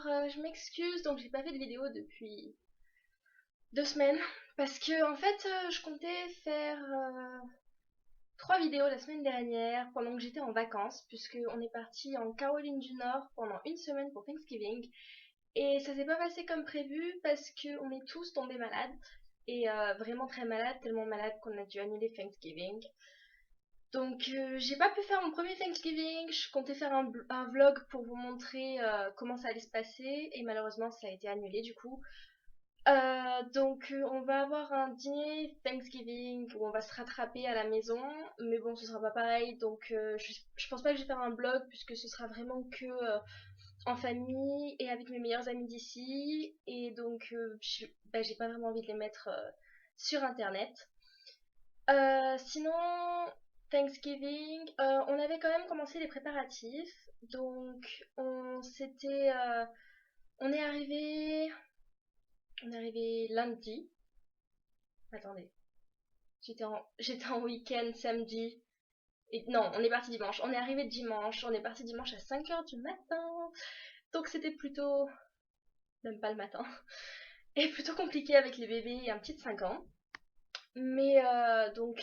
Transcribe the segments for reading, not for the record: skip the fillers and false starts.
je m'excuse, donc j'ai pas fait de vidéo depuis 2 semaines. Parce que, en fait, je comptais faire 3 vidéos la semaine dernière pendant que j'étais en vacances, puisque on est parti en Caroline du Nord pendant une semaine pour Thanksgiving. Et ça s'est pas passé comme prévu parce qu'on est tous tombés malades. Et vraiment très malades, tellement malades qu'on a dû annuler Thanksgiving. Donc j'ai pas pu faire mon premier Thanksgiving, je comptais faire un vlog pour vous montrer comment ça allait se passer et malheureusement ça a été annulé du coup. Donc on va avoir un dîner Thanksgiving où on va se rattraper à la maison, mais bon ce sera pas pareil donc je pense pas que je vais faire un vlog puisque ce sera vraiment que en famille et avec mes meilleurs amis d'ici et donc j'ai pas vraiment envie de les mettre sur internet. Sinon, Thanksgiving, on avait quand même commencé les préparatifs. Donc, on est arrivé, lundi. Attendez, j'étais en week-end samedi. Et non, on est parti dimanche. On est arrivé dimanche. On est parti dimanche à 5 heures du matin. Donc, c'était plutôt, même pas le matin, et plutôt compliqué avec les bébés et un petit de 5 ans. Mais donc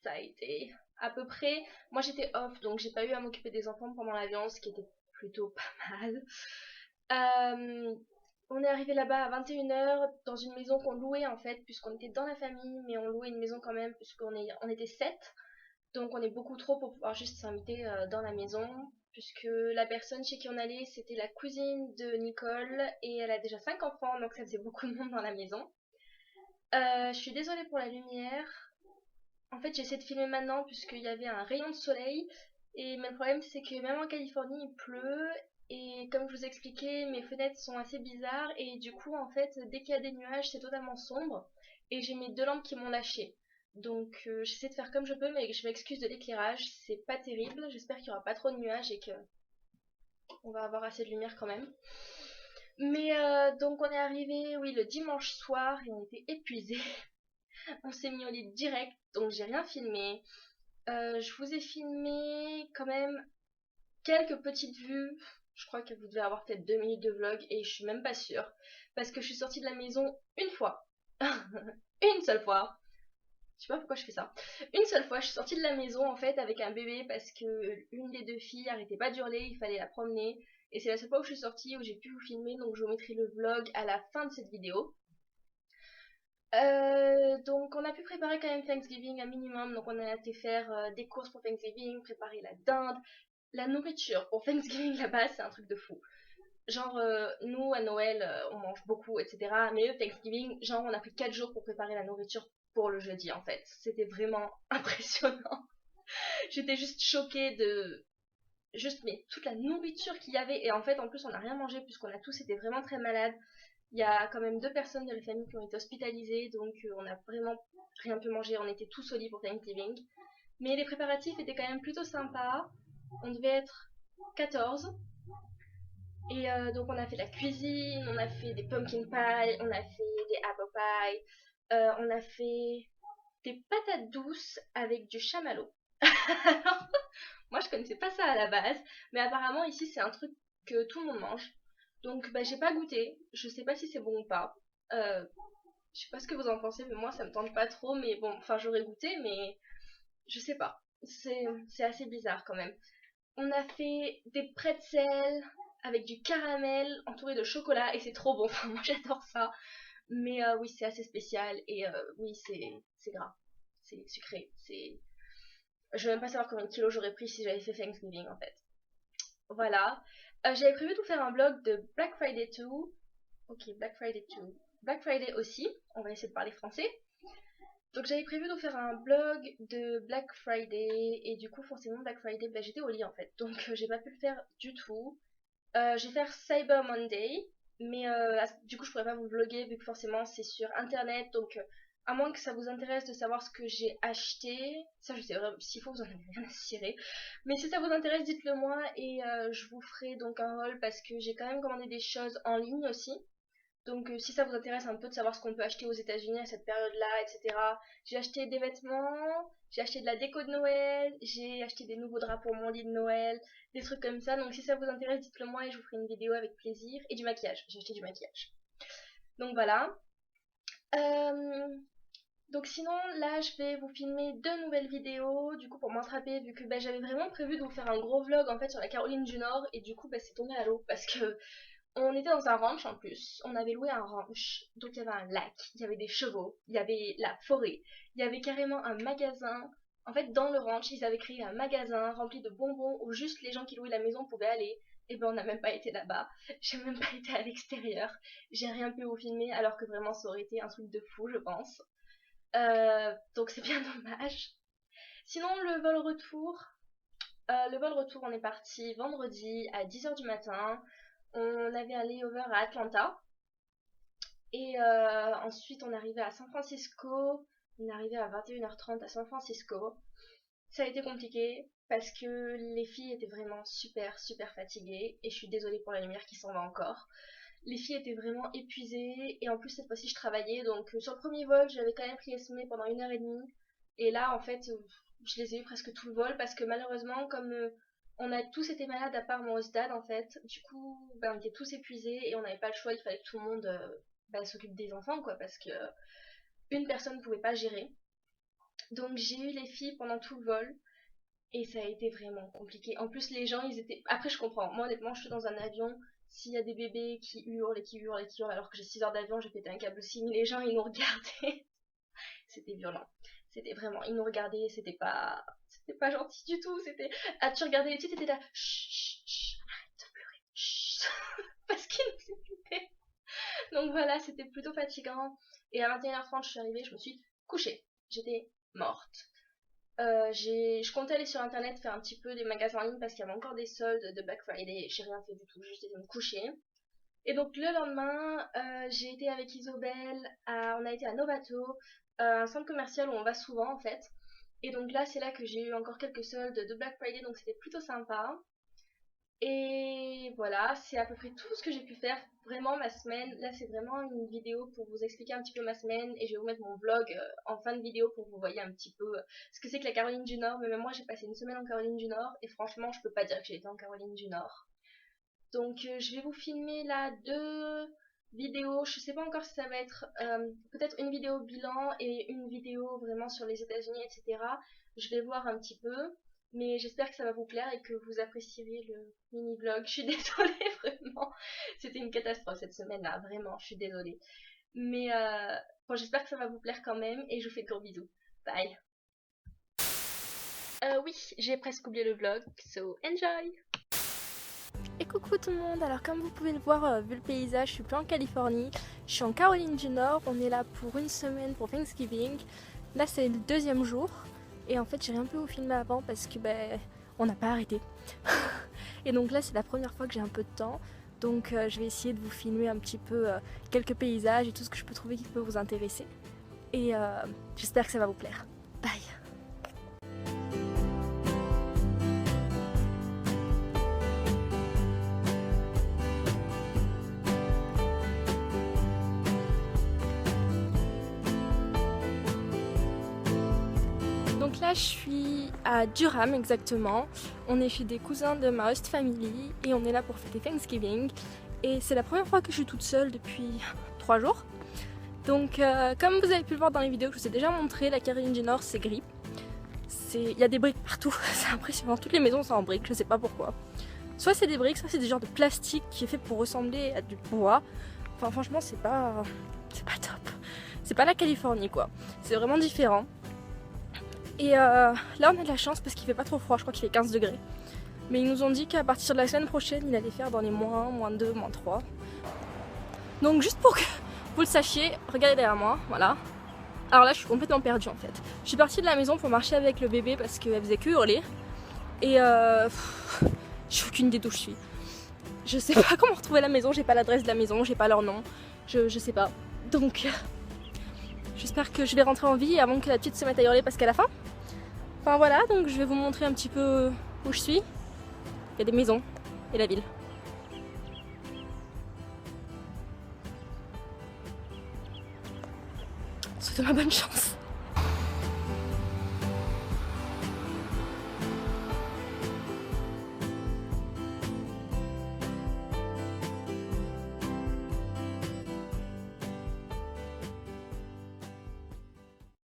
ça a été à peu près. Moi j'étais off donc j'ai pas eu à m'occuper des enfants pendant l'avion, ce qui était plutôt pas mal. Euh, on est arrivé là-bas à 21 h dans une maison qu'on louait en fait, puisqu'on était dans la famille, mais on louait une maison quand même, on était 7. Donc on est beaucoup trop pour pouvoir juste s'inviter dans la maison, puisque la personne chez qui on allait c'était la cousine de Nicole et elle a déjà 5 enfants, donc ça faisait beaucoup de monde dans la maison. Je suis désolée pour la lumière. En fait, j'essaie de filmer maintenant puisqu'il y avait un rayon de soleil. Mais le problème, c'est que même en Californie, il pleut. Et comme je vous expliquais, mes fenêtres sont assez bizarres. Et du coup, en fait, dès qu'il y a des nuages, c'est totalement sombre. Et j'ai mes 2 lampes qui m'ont lâché. Donc, j'essaie de faire comme je peux, mais je m'excuse de l'éclairage. C'est pas terrible. J'espère qu'il y aura pas trop de nuages et que on va avoir assez de lumière quand même. Mais donc, on est arrivé, oui, le dimanche soir et on était épuisés. On s'est mis au lit direct, donc j'ai rien filmé. Je vous ai filmé quand même quelques petites vues. Je crois que vous devez avoir peut-être 2 minutes de vlog et je suis même pas sûre. Parce que je suis sortie de la maison une fois. Une seule fois. Je sais pas pourquoi je fais ça. Une seule fois, je suis sortie de la maison en fait avec un bébé parce que une des 2 filles arrêtait pas d'hurler, il fallait la promener. Et c'est la seule fois où je suis sortie où j'ai pu vous filmer, donc je vous mettrai le vlog à la fin de cette vidéo. Donc on a pu préparer quand même Thanksgiving un minimum, donc on a été faire des courses pour Thanksgiving, préparer la dinde, la nourriture pour Thanksgiving là-bas c'est un truc de fou. Genre nous à Noël on mange beaucoup etc. Mais eux Thanksgiving, genre on a pris 4 jours pour préparer la nourriture pour le jeudi en fait. C'était vraiment impressionnant. J'étais juste choquée de juste mais toute la nourriture qu'il y avait et en fait en plus on n'a rien mangé puisqu'on a tous été vraiment très malades. Il y a quand même 2 personnes de la famille qui ont été hospitalisées, donc on a vraiment rien pu manger, on était tous au lit pour Thanksgiving. Mais les préparatifs étaient quand même plutôt sympas. On devait être 14. Et donc on a fait la cuisine, on a fait des pumpkin pie, on a fait des apple pie, on a fait des patates douces avec du chamallow. Alors, moi je connaissais pas ça à la base, mais apparemment ici c'est un truc que tout le monde mange. Donc bah, j'ai pas goûté, je sais pas si c'est bon ou pas. Euh, je sais pas ce que vous en pensez, mais moi ça me tente pas trop. Mais bon, enfin j'aurais goûté, mais je sais pas. C'est assez bizarre quand même. On a fait des pretzels avec du caramel entouré de chocolat et c'est trop bon. Enfin, moi j'adore ça. Mais oui, c'est assez spécial et oui, c'est gras. C'est sucré. Je veux même pas savoir combien de kilos j'aurais pris si j'avais fait Thanksgiving en fait. Voilà. J'avais prévu de vous faire un vlog de Black Friday 2. Ok, Black Friday 2. Black Friday aussi. On va essayer de parler français. Donc j'avais prévu de faire un vlog de Black Friday et du coup forcément Black Friday, bah, j'étais au lit en fait. Donc j'ai pas pu le faire du tout. Je vais faire Cyber Monday. Mais du coup je pourrais pas vous vlogger vu que forcément c'est sur internet. Donc à moins que ça vous intéresse de savoir ce que j'ai acheté. Ça je sais vraiment, s'il faut vous en avez rien à cirer. Mais si ça vous intéresse dites-le moi et je vous ferai donc un haul parce que j'ai quand même commandé des choses en ligne aussi. Donc si ça vous intéresse un peu de savoir ce qu'on peut acheter aux États-Unis à cette période-là, etc. J'ai acheté des vêtements, j'ai acheté de la déco de Noël, j'ai acheté des nouveaux draps pour mon lit de Noël, des trucs comme ça. Donc si ça vous intéresse, dites-le moi et je vous ferai une vidéo avec plaisir. Et du maquillage, j'ai acheté du maquillage. Donc voilà. Euh, donc sinon, là, je vais vous filmer 2 nouvelles vidéos, du coup, pour m'attraper, vu que bah, j'avais vraiment prévu de vous faire un gros vlog, en fait, sur la Caroline du Nord, et du coup, bah, c'est tombé à l'eau, parce que on était dans un ranch, en plus, on avait loué un ranch, donc il y avait un lac, il y avait des chevaux, il y avait la forêt, il y avait carrément un magasin, en fait, dans le ranch, ils avaient créé un magasin rempli de bonbons, où juste les gens qui louaient la maison pouvaient aller, et ben on n'a même pas été là-bas, j'ai même pas été à l'extérieur, j'ai rien pu vous filmer, alors que vraiment, ça aurait été un truc de fou, je pense. Donc c'est bien dommage. Sinon, le vol retour, on est parti vendredi à 10 h du matin. On avait un layover à Atlanta. Et ensuite, on est arrivé à San Francisco. On est arrivé à 21h30 à San Francisco. Ça a été compliqué parce que les filles étaient vraiment super, super fatiguées. Et je suis désolée pour la lumière qui s'en va encore. Les filles étaient vraiment épuisées et en plus cette fois-ci je travaillais donc sur le premier vol j'avais quand même pris Esmé pendant 1 h 30 et là en fait je les ai eu presque tout le vol parce que malheureusement comme on a tous été malades à part moi au stade en fait du coup ben, on était tous épuisés et on n'avait pas le choix, il fallait que tout le monde ben, s'occupe des enfants quoi parce que une personne ne pouvait pas gérer donc j'ai eu les filles pendant tout le vol et ça a été vraiment compliqué. En plus, les gens, ils étaient. Après, je comprends. Moi, honnêtement, je suis dans un avion. S'il y a des bébés qui hurlent et qui hurlent et qui hurlent, alors que j'ai 6 heures d'avion, j'ai pété un câble aussi. Mais les gens, ils nous regardaient. C'était violent. C'était vraiment. Ils nous regardaient. C'était pas gentil du tout. C'était. Ah, tu regardais les petites, t'étais là. Chut, chut, chut, arrête de pleurer. Chut. Parce qu'ils nous écoutaient. Donc voilà, c'était plutôt fatigant. Et à 21h30, je suis arrivée, je me suis couchée. J'étais morte. Je comptais aller sur internet faire un petit peu des magasins en ligne parce qu'il y avait encore des soldes de Black Friday. J'ai rien fait du tout, juste été me coucher. Et donc le lendemain, j'ai été avec Isobel, on a été à Novato, un centre commercial où on va souvent en fait. Et donc là, c'est là que j'ai eu encore quelques soldes de Black Friday, donc c'était plutôt sympa. Et voilà, c'est à peu près tout ce que j'ai pu faire. Vraiment, ma semaine, là c'est vraiment une vidéo pour vous expliquer un petit peu ma semaine et je vais vous mettre mon vlog en fin de vidéo pour que vous voyez un petit peu ce que c'est que la Caroline du Nord. Mais même moi j'ai passé une semaine en Caroline du Nord et franchement je peux pas dire que j'ai été en Caroline du Nord. Donc je vais vous filmer là 2 vidéos. Je sais pas encore si ça va être peut-être une vidéo bilan et une vidéo vraiment sur les États-Unis, etc. Je vais voir un petit peu. Mais j'espère que ça va vous plaire et que vous apprécierez le mini-vlog. Je suis désolée, vraiment. C'était une catastrophe cette semaine-là, vraiment, je suis désolée. Mais bon, j'espère que ça va vous plaire quand même et je vous fais de gros bisous. Bye. Oui, j'ai presque oublié le vlog, so enjoy. Et coucou tout le monde, alors comme vous pouvez le voir vu le paysage, je suis plus en Californie, je suis en Caroline du Nord, on est là pour une semaine pour Thanksgiving. Là c'est le 2e jour et en fait j'ai rien pu vous filmer avant parce que on n'a pas arrêté. Et donc là c'est la première fois que j'ai un peu de temps, donc je vais essayer de vous filmer un petit peu quelques paysages et tout ce que je peux trouver qui peut vous intéresser. Et j'espère que ça va vous plaire. Bye. Donc là je suis à Durham exactement, on est chez des cousins de ma host family et on est là pour fêter Thanksgiving et c'est la première fois que je suis toute seule depuis 3 jours. Donc comme vous avez pu le voir dans les vidéos que je vous ai déjà montré, la Caroline du Nord c'est gris. Il y a des briques partout, c'est impressionnant, toutes les maisons sont en briques, je sais pas pourquoi. Soit c'est des briques, soit c'est des genres de plastique qui est fait pour ressembler à du bois. Enfin franchement c'est pas top, c'est pas la Californie quoi, c'est vraiment différent. Et là on a de la chance parce qu'il fait pas trop froid, je crois qu'il fait 15 degrés. Mais ils nous ont dit qu'à partir de la semaine prochaine il allait faire dans les -1, -2, -3. Donc juste pour que vous le sachiez, regardez derrière moi, voilà. Alors là je suis complètement perdue en fait. Je suis partie de la maison pour marcher avec le bébé parce qu'elle faisait que hurler. Et j'ai aucune idée d'où je suis. Je sais pas comment retrouver la maison, j'ai pas l'adresse de la maison, j'ai pas leur nom, je sais pas. Donc j'espère que je vais rentrer en vie avant que la petite se mette à hurler parce qu'elle a faim. Enfin voilà, donc je vais vous montrer un petit peu où je suis. Il y a des maisons et la ville. de ma bonne chance.